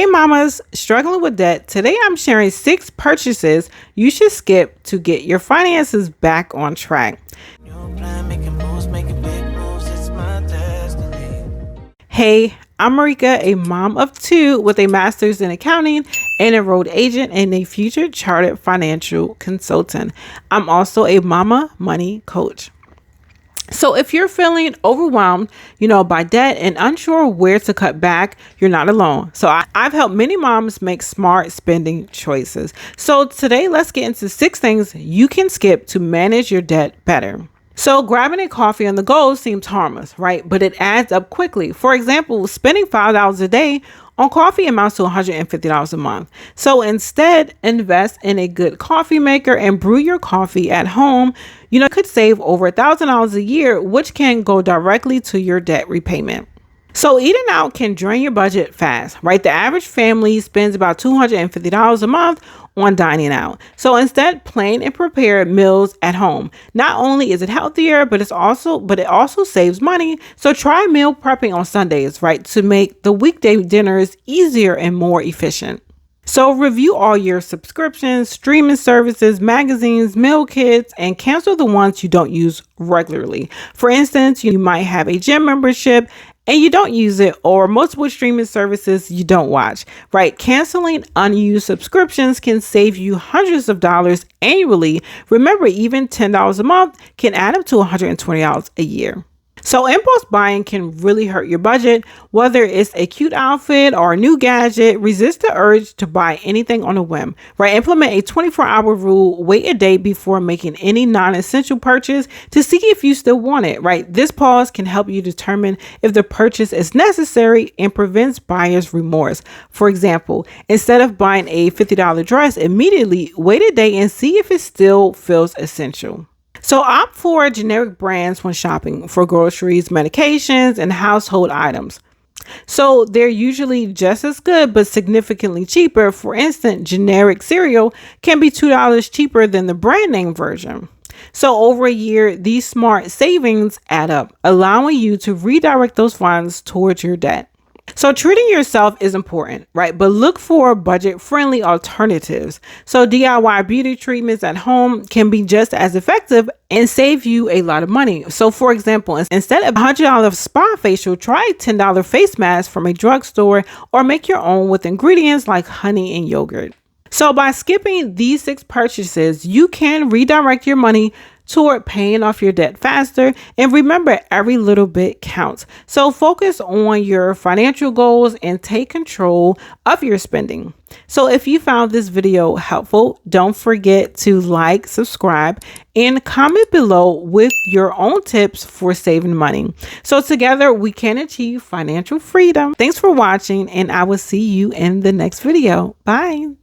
Hey mamas, struggling with debt? Today I'm sharing 6 purchases you should skip to get your finances back on track. Hey, I'm Marika, a mom of 2 with a master's in accounting, an enrolled agent, and a future chartered financial consultant. I'm also a mama money coach. So if you're feeling overwhelmed, by debt and unsure where to cut back, you're not alone. So I've helped many moms make smart spending choices. So today, let's get into 6 things you can skip to manage your debt better. So grabbing a coffee on the go seems harmless, right? But it adds up quickly. For example, spending $5 a day on coffee amounts to $150 a month. So instead, invest in a good coffee maker and brew your coffee at home. Could save over $1,000 a year, which can go directly to your debt repayment. So eating out can drain your budget fast, right? The average family spends about $250 a month on dining out. So instead, plan and prepare meals at home. Not only is it healthier, but it also saves money. So try meal prepping on Sundays, right? To make the weekday dinners easier and more efficient. So review all your subscriptions, streaming services, magazines, meal kits, and cancel the ones you don't use regularly. For instance, you might have a gym membership and you don't use it, or multiple streaming services you don't watch, right? Canceling unused subscriptions can save you hundreds of dollars annually. Remember, even $10 a month can add up to $120 a year. So impulse buying can really hurt your budget. Whether it's a cute outfit or a new gadget, resist the urge to buy anything on a whim, right? Implement a 24-hour rule. Wait a day before making any non-essential purchase to see if you still want it, right? This pause can help you determine if the purchase is necessary and prevents buyer's remorse. For example, instead of buying a $50 dress immediately, wait a day and see if it still feels essential. So opt for generic brands when shopping for groceries, medications, and household items. So they're usually just as good, but significantly cheaper. For instance, generic cereal can be $2 cheaper than the brand name version. So over a year, these smart savings add up, allowing you to redirect those funds towards your debt. So treating yourself is important, right? But look for budget-friendly alternatives. So DIY beauty treatments at home can be just as effective and save you a lot of money. So for example, instead of $100 spa facial, try a $10 face mask from a drugstore or make your own with ingredients like honey and yogurt. So by skipping these 6 purchases, you can redirect your money toward paying off your debt faster. And remember, every little bit counts. So focus on your financial goals and take control of your spending. So if you found this video helpful, don't forget to like, subscribe, and comment below with your own tips for saving money. So together we can achieve financial freedom. Thanks for watching, and I will see you in the next video. Bye.